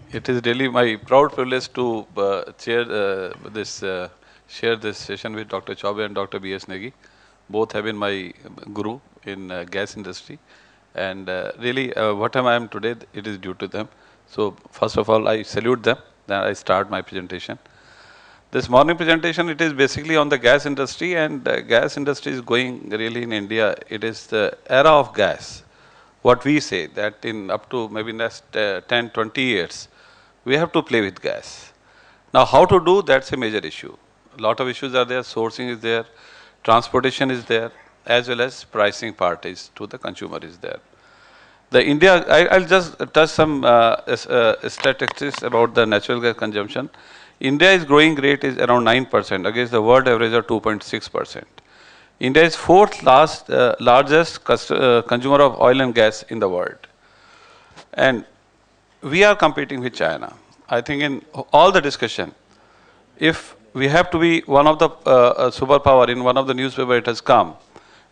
It is really my proud privilege to share this session with Dr. Chaube and Dr. B.S. Negi. Both have been my guru in gas industry, and really, what I am today, it is due to them. So, first of all, I salute them. Then I start my presentation. This morning presentation, it is basically on the gas industry, and gas industry is going really in India. It is the era of gas. What we say that in up to maybe next 10, 20 years, we have to play with gas. Now, how to do, that's a major issue. A lot of issues are there, sourcing is there, transportation is there, as well as pricing part is to the consumer is there. The India, I'll just touch some statistics about the natural gas consumption. India's growing rate is around 9% against the world average of 2.6%. India is fourth largest consumer of oil and gas in the world. And we are competing with China. I think in all the discussion, if we have to be one of the superpower, in one of the newspaper it has come,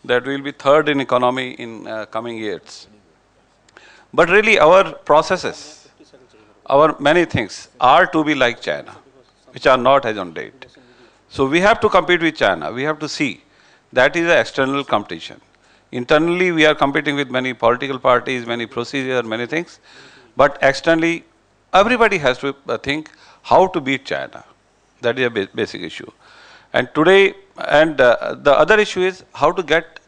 that we will be third in economy in coming years. But really our processes, our many things are to be like China, which are not as on date. So we have to compete with China. We have to see that is an external competition. Internally, we are competing with many political parties, many procedures, many things. But externally, everybody has to think how to beat China. That is a basic issue. And today, the other issue is how to get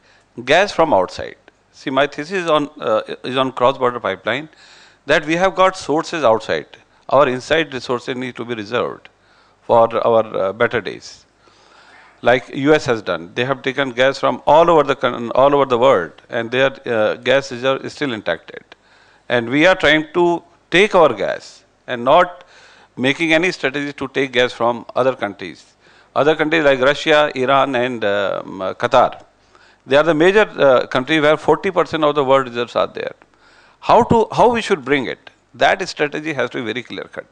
gas from outside. See, my thesis is on cross-border pipeline, that we have got sources outside. Our inside resources need to be reserved for our better days. Like US has done, they have taken gas from all over the world, and their gas reserve is still intact. And we are trying to take our gas and not making any strategy to take gas from other countries. Other countries like Russia, Iran, and Qatar, they are the major countries where 40% of the world reserves are there. How we should bring it? That strategy has to be very clear cut.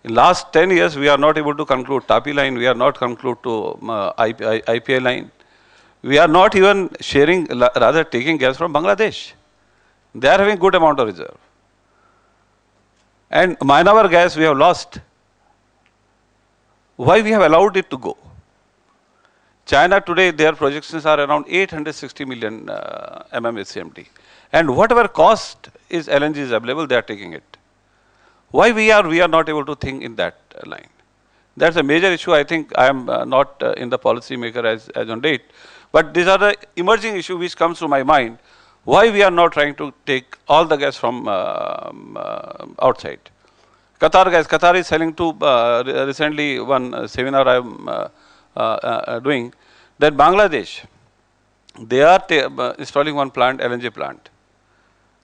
In last 10 years, we are not able to conclude TAPI line, we are not conclude to IPI line. We are not even sharing, rather taking gas from Bangladesh. They are having good amount of reserve. And Myanmar gas we have lost. Why we have allowed it to go? China today, their projections are around 860 million MMSCMD. And whatever cost is LNG is available, they are taking it. Why we are not able to think in that line? That's a major issue. I think I am not in the policy maker as on date. But these are the emerging issue which comes to my mind. Why we are not trying to take all the gas from outside? Qatar gas. Qatar is selling to recently one seminar I am doing, that Bangladesh, they are installing one plant, LNG plant.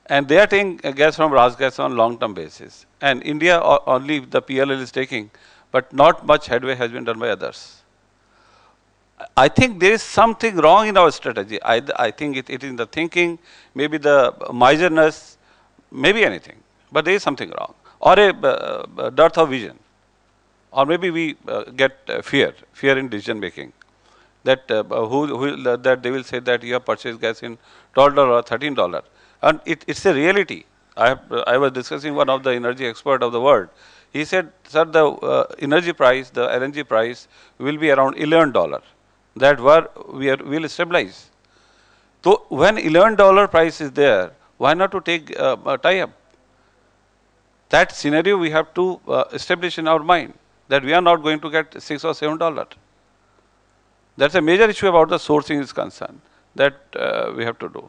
And they are taking gas from RasGas on long-term basis. And India only the PLL is taking, but not much headway has been done by others. I think there is something wrong in our strategy. I think it is in the thinking, maybe the miserness, maybe anything. But there is something wrong. Or a dearth of vision. Or maybe we get fear in decision making. That that they will say that you have purchased gas in $12 or $13. And it's a reality. I was discussing one of the energy expert of the world. He said, sir, the energy price, the LNG price will be around $11. That will stabilize. So when $11 price is there, why not to take a tie-up? That scenario we have to establish in our mind, that we are not going to get $6 or $7. That's a major issue about the sourcing is concerned, that we have to do.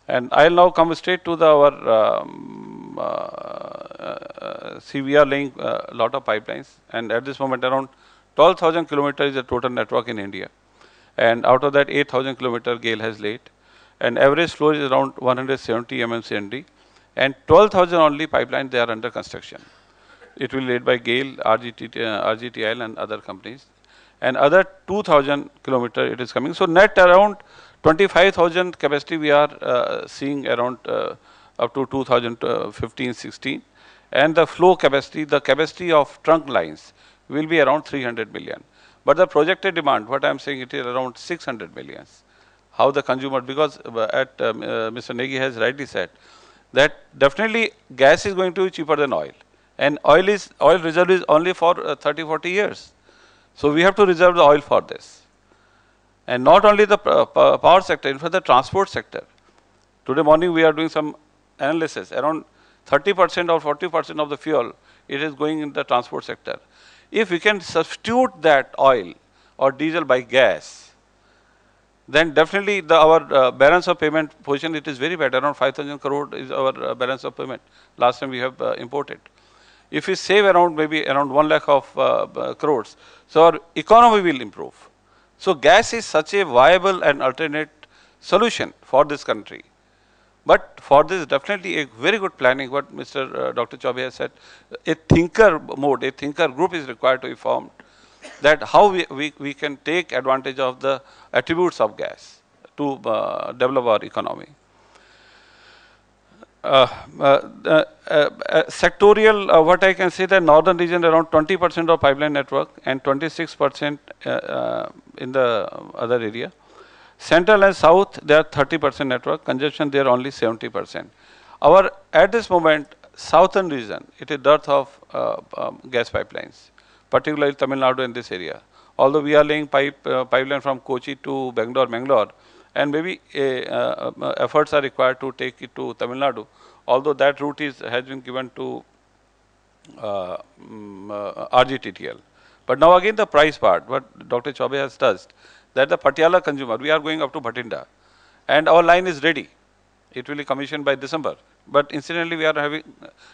And I'll now come straight to our see, we are laying a lot of pipelines, and at this moment around 12,000 kilometers is the total network in India. And out of that 8,000 kilometers GAIL has laid. And average flow is around 170 MMCMD. And 12,000 only pipelines, they are under construction. It will be laid by GAIL, RGTL and other companies. And other 2,000 kilometers it is coming. So net around 25,000 capacity we are seeing around up to 2015-16. And the flow capacity, the capacity of trunk lines will be around 300 million. But the projected demand, what I am saying, it is around 600 millions. How the consumer, because Mr. Negi has rightly said, that definitely gas is going to be cheaper than oil, and oil reserve is only for 30-40 years. So we have to reserve the oil for this, and not only the power sector, in fact the transport sector. Today morning we are doing some analysis. Around 30% or 40% of the fuel, it is going in the transport sector. If we can substitute that oil or diesel by gas, then definitely our balance of payment position, it is very bad. Around 5,000 crore is our balance of payment. Last time we have imported. If we save around maybe around 1 lakh of crores, so our economy will improve. So gas is such a viable and alternate solution for this country. But for this, definitely a very good planning, what Mr. Dr. Chaubey has said, a thinker mode, a thinker group is required to be formed, that how we can take advantage of the attributes of gas to develop our economy. Sectorial, what I can say, that northern region around 20% of pipeline network and 26% in the other area. Central and south, they are 30% network, congestion they are only 70%. At this moment, southern region, it is dearth of gas pipelines, particularly Tamil Nadu in this area. Although we are laying pipeline from Kochi to Bangalore, and maybe efforts are required to take it to Tamil Nadu, although that route has been given to RGTTL. But now again the price part, what Dr. Chaubey has touched, that the Patiala consumer, we are going up to Bhatinda, and our line is ready. It will be commissioned by December. But incidentally, we are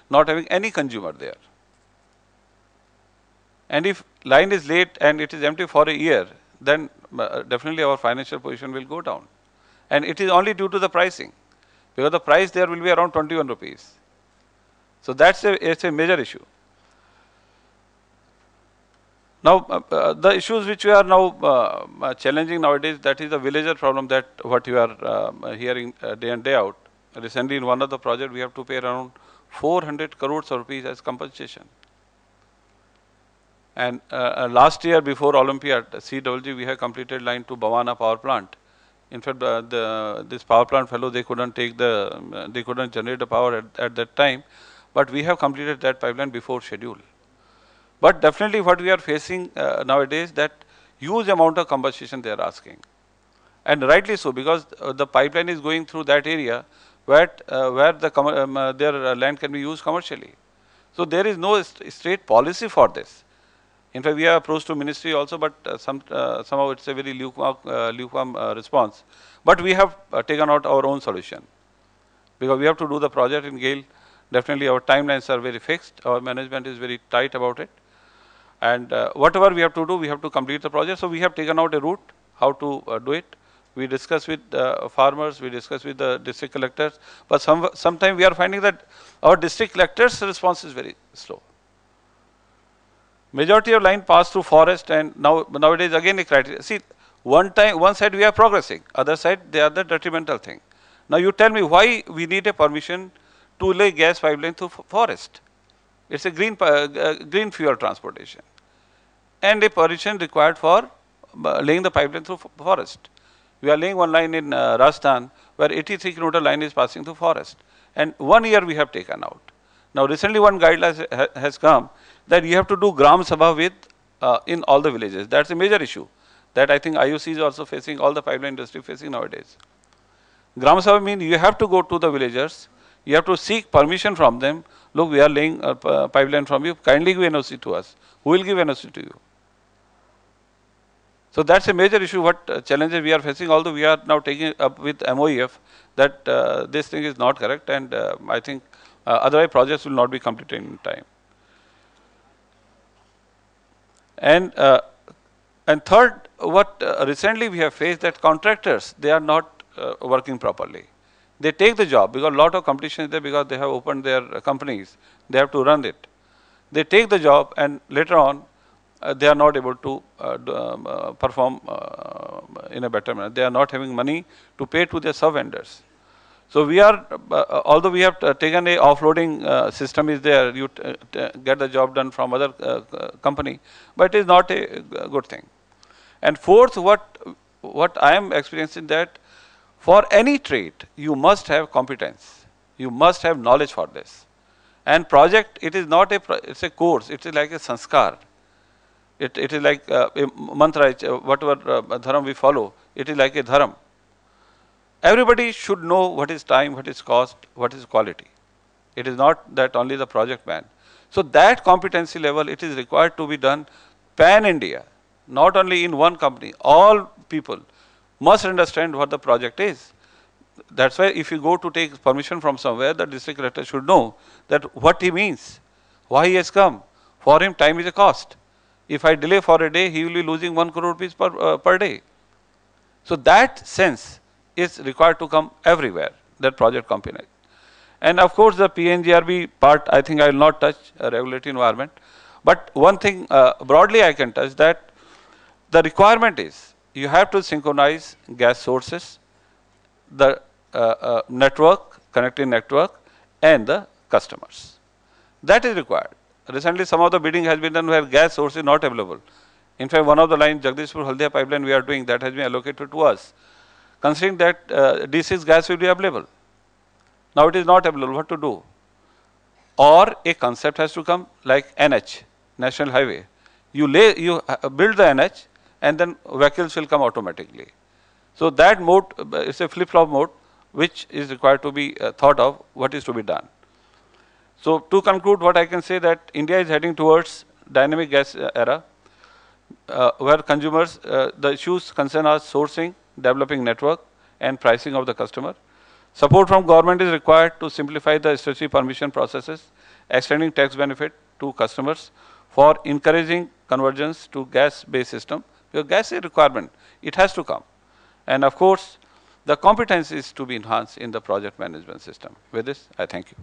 not having any consumer there. And if line is late and it is empty for a year, then definitely our financial position will go down. And it is only due to the pricing, because the price there will be around 21 rupees. So it's a major issue. Now, the issues which we are now challenging nowadays, that is the villager problem, that what you are hearing day in day out. Recently, in one of the projects, we have to pay around 400 crores of rupees as compensation. And last year, before Olympiad, CWG, we have completed line to Bhavana power plant. In fact, this power plant fellow, they couldn't generate the power at that time, but we have completed that pipeline before schedule. But definitely what we are facing nowadays, that huge amount of compensation they are asking. And rightly so, because the pipeline is going through that area where their land can be used commercially. So there is no state policy for this. In fact, we are approached to ministry also, but somehow it's a very lukewarm response. But we have taken out our own solution, because we have to do the project in GAIL. Definitely our timelines are very fixed. Our management is very tight about it. And whatever we have to do, we have to complete the project. So we have taken out a route how to do it. We discuss with farmers, we discuss with the district collectors, but sometimes we are finding that our district collectors' response is very slow. Majority of line pass through forest, and nowadays again a criteria. See, one side we are progressing, other side they are the detrimental thing. Now you tell me why we need a permission to lay gas pipeline through forest. It's a green fuel transportation, and a permission required for laying the pipeline through forest. We are laying one line in Rajasthan where 83 km line is passing through forest, and 1 year we have taken out. Now recently one guideline has come that you have to do Gram Sabha with in all the villages. That's a major issue that I think IOC is also facing, all the pipeline industry facing nowadays. Gram Sabha means you have to go to the villagers, you have to seek permission from them. Look, we are laying a pipeline from you, kindly give NOC to us. Who will give NOC to you? So that's a major issue, what challenges we are facing, although we are now taking up with MOEF that this thing is not correct, and I think otherwise projects will not be completed in time. And third, what recently we have faced, that contractors, they are not working properly. They take the job because a lot of competition is there, because they have opened their companies, they have to run it. They take the job, and later on they are not able to perform in a better manner. They are not having money to pay to their sub-vendors. So we are, although we have taken a offloading system is there, you get the job done from other company, but it is not a good thing. And fourth, what I am experiencing, that for any trade, you must have competence. You must have knowledge for this. And project, it is not a, it's a course, it is like a sanskar. It is like a mantra, whatever dharam we follow, it is like a dharam. Everybody should know what is time, what is cost, what is quality. It is not that only the project man. So that competency level, it is required to be done pan-India, not only in one company. All people must understand what the project is. That's why if you go to take permission from somewhere, the district collector should know that what he means, why he has come. For him, time is a cost. If I delay for a day, he will be losing 1 crore rupees per day. So that sense is required to come everywhere, that project component. And of course, the PNGRB part, I think I will not touch a regulatory environment. But one thing broadly I can touch, that the requirement is you have to synchronize gas sources, the network, connecting network, and the customers. That is required. Recently, some of the bidding has been done where gas source is not available. In fact, one of the lines, Jagdishpur Haldia pipeline we are doing, that has been allocated to us. Considering that D6 gas will be available. Now it is not available, what to do? Or a concept has to come like NH, National Highway. You build the NH and then vehicles will come automatically. So that mode, it's a flip-flop mode, which is required to be thought of what is to be done. So to conclude, what I can say that India is heading towards dynamic gas era, where consumers, the issues concern are sourcing, developing network, and pricing of the customer. Support from government is required to simplify the statutory permission processes, extending tax benefit to customers for encouraging convergence to gas-based system. Because gas is a requirement, it has to come. And of course, the competence is to be enhanced in the project management system. With this, I thank you.